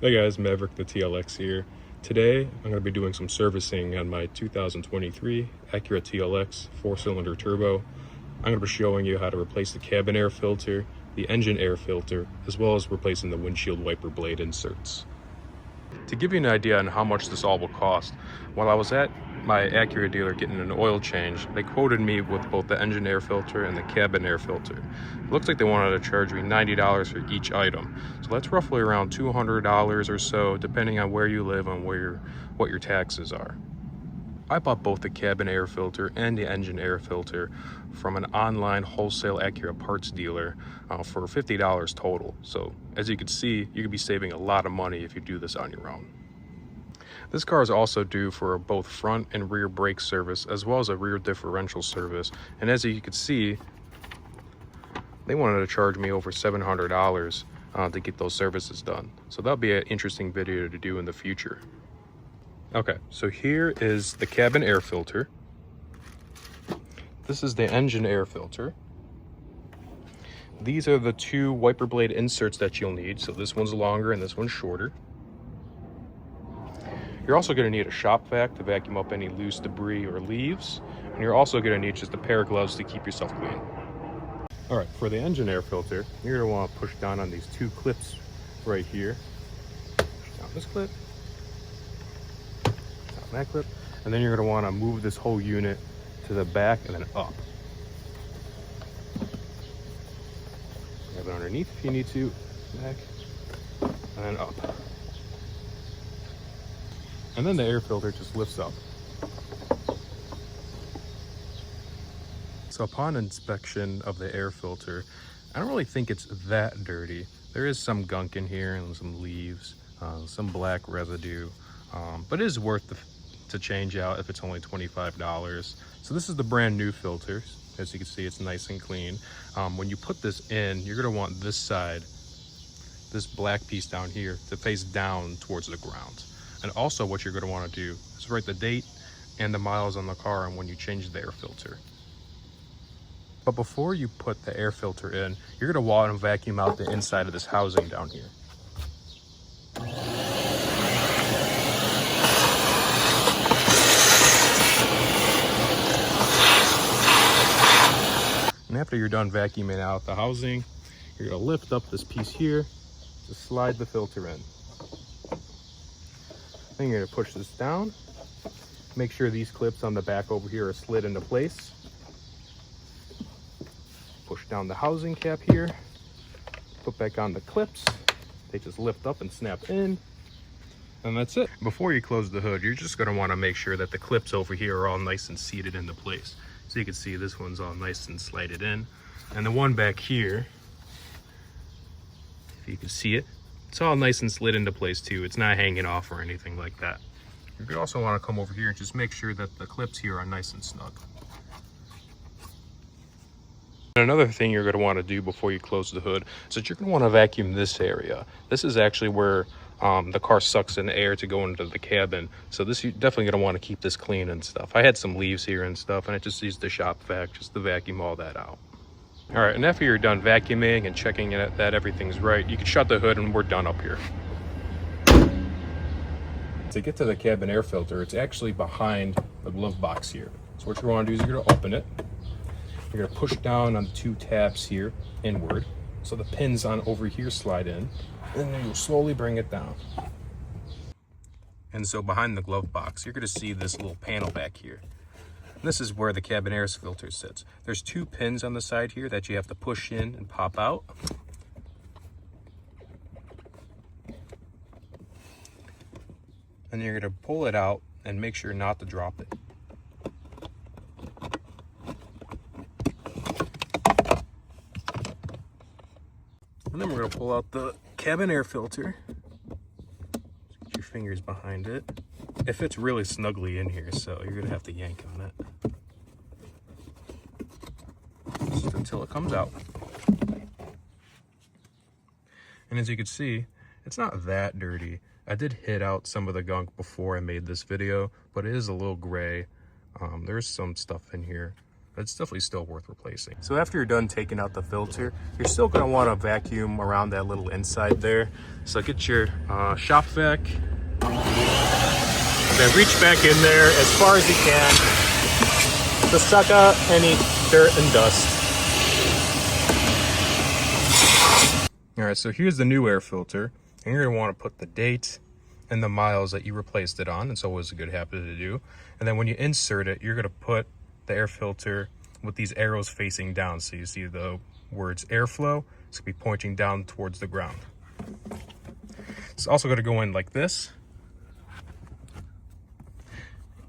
Hey guys, Maverick the TLX here. Today I'm going to be doing some servicing on my 2023 Acura TLX 4-cylinder turbo. I'm going to be showing you how to replace the cabin air filter, the engine air filter, as well as replacing the windshield wiper blade inserts. To give you an idea on how much this all will cost, while I was at my Acura dealer getting an oil change, they quoted me with both the engine air filter and the cabin air filter. It looks like they wanted to charge me $90 for each item. So that's roughly around $200 or so, depending on where you live and what your taxes are. I bought both the cabin air filter and the engine air filter from an online wholesale Acura parts dealer for $50 total. So as you can see, you could be saving a lot of money if you do this on your own. This car is also due for both front and rear brake service, as well as a rear differential service. And as you can see, they wanted to charge me over $700 to get those services done. So that'll be an interesting video to do in the future. Okay, so here is the cabin air filter. This is the engine air filter. These are the two wiper blade inserts that you'll need. So this one's longer and this one's shorter. You're also going to need a shop vac to vacuum up any loose debris or leaves. And you're also going to need just a pair of gloves to keep yourself clean. All right, for the engine air filter, you're going to want to push down on these two clips right here. Push down this clip. That clip, and then you're going to want to move this whole unit to the back and then up. You have it underneath if you need to, back, and then up. And then the air filter just lifts up. So upon inspection of the air filter, I don't really think it's that dirty. There is some gunk in here and some leaves, some black residue, but it is worth to change out if it's only $25. So this is the brand new filter. As you can see, it's nice and clean. When you put this in, you're going to want this side, this black piece down here, to face down towards the ground. And also what you're going to want to do is write the date and the miles on the car and when you change the air filter. But before you put the air filter in, you're going to want to vacuum out the inside of this housing down here. And after you're done vacuuming out the housing, you're going to lift up this piece here to slide the filter in. Then you're going to push this down. Make sure these clips on the back over here are slid into place. Push down the housing cap here. Put back on the clips. They just lift up and snap in. And that's it. Before you close the hood, you're just going to want to make sure that the clips over here are all nice and seated into place. So you can see this one's all nice and slided in. And the one back here, if you can see it, it's all nice and slid into place too. It's not hanging off or anything like that. You could also want to come over here and just make sure that the clips here are nice and snug. And another thing you're going to want to do before you close the hood is that you're going to want to vacuum this area. This is actually where the car sucks in air to go into the cabin. So this, you're definitely going to want to keep this clean and stuff. I had some leaves here and stuff, and I just used the shop vac just to vacuum all that out. All right, and after you're done vacuuming and checking that everything's right, you can shut the hood and we're done up here. To get to the cabin air filter, it's actually behind the glove box here. So what you want to do is you're going to open it. You're going to push down on the two tabs here inward. So the pins on over here slide in. And then you'll slowly bring it down. And so behind the glove box, you're going to see this little panel back here. And this is where the cabin air filter sits. There's two pins on the side here that you have to push in and pop out. And you're going to pull it out and make sure not to drop it. And then we're going to pull out the cabin air filter. Get your fingers behind it. It fits really snugly in here, so you're going to have to yank on it. Just until it comes out. And as you can see, it's not that dirty. I did hit out some of the gunk before I made this video, but it is a little gray. There's some stuff in here. It's definitely still worth replacing. So after you're done taking out the filter, you're still going to want to vacuum around that little inside there. So get your shop vac, and then reach back in there as far as you can to suck out any dirt and dust. All right, so here's the new air filter, and you're going to want to put the date and the miles that you replaced it on. It's always a good habit to do. And then when you insert it, you're going to put the air filter with these arrows facing down. So you see the words airflow. It's going to be pointing down towards the ground. It's also going to go in like this.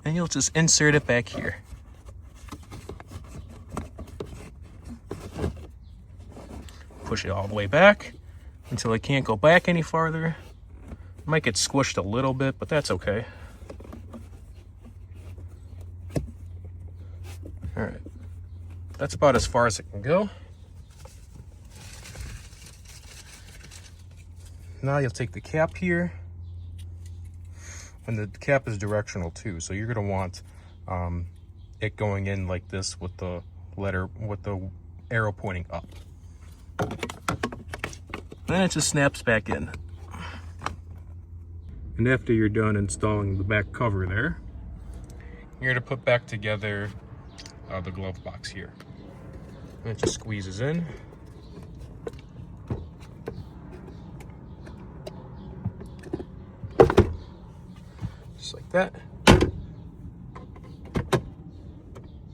And you'll just insert it back here. Push it all the way back until it can't go back any farther. It might get squished a little bit, but that's okay. All right, that's about as far as it can go. Now you'll take the cap here, and the cap is directional too, so you're gonna want it going in like this with the arrow pointing up. Then it just snaps back in. And after you're done installing the back cover there, you're gonna put back together the glove box here. And it just squeezes in. Just like that.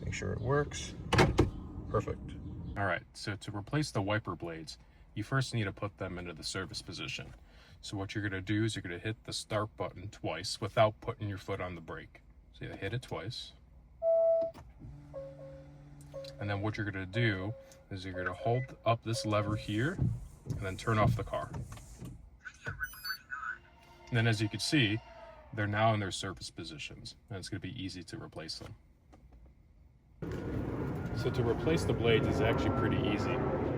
Make sure it works. Perfect. All right, so to replace the wiper blades, you first need to put them into the service position. So what you're gonna do is you're gonna hit the start button twice without putting your foot on the brake. So you hit it twice. And then what you're gonna do is you're gonna hold up this lever here and then turn off the car. And then as you can see, they're now in their service positions, and it's gonna be easy to replace them. So to replace the blades is actually pretty easy.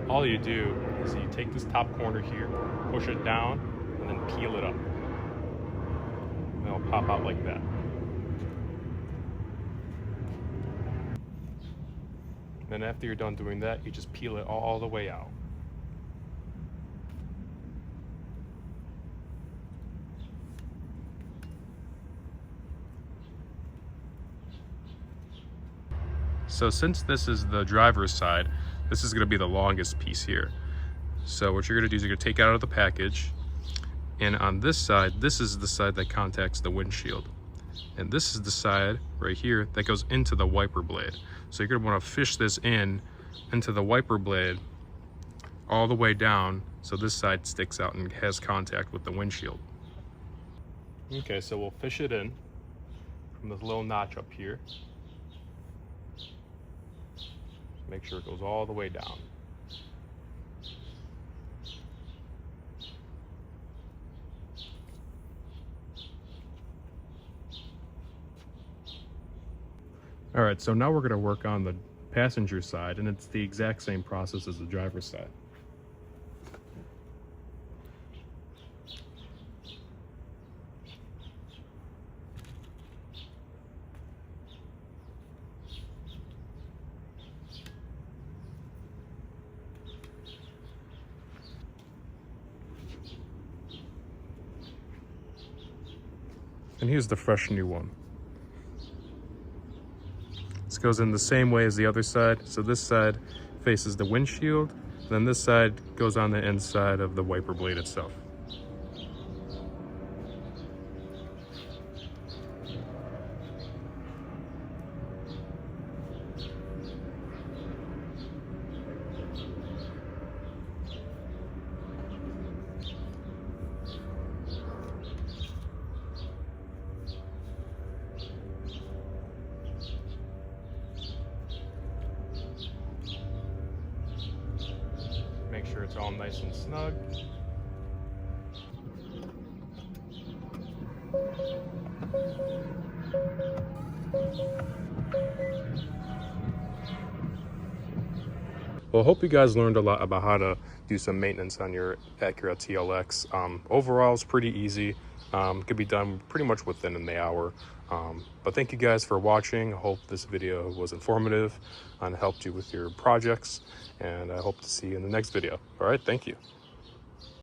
All you do is you take this top corner here, push it down, and then peel it up. And it'll pop out like that. Then after you're done doing that, you just peel it all the way out. So since this is the driver's side, this is going to be the longest piece here. So what you're going to do is you're going to take it out of the package, and on this side, this is the side that contacts the windshield. And this is the side right here that goes into the wiper blade. So you're gonna wanna fish this into the wiper blade all the way down so this side sticks out and has contact with the windshield. Okay, so we'll fish it in from this little notch up here. Make sure it goes all the way down. All right, so now we're going to work on the passenger side, and it's the exact same process as the driver's side. And here's the fresh new one. This goes in the same way as the other side. So this side faces the windshield, then this side goes on the inside of the wiper blade itself. Make sure it's all nice and snug. Well, I hope you guys learned a lot about how to do some maintenance on your Acura TLX. Overall, it's pretty easy. Could be done pretty much within the hour. But thank you guys for watching. I hope this video was informative and helped you with your projects, and I hope to see you in the next video. All right, thank you.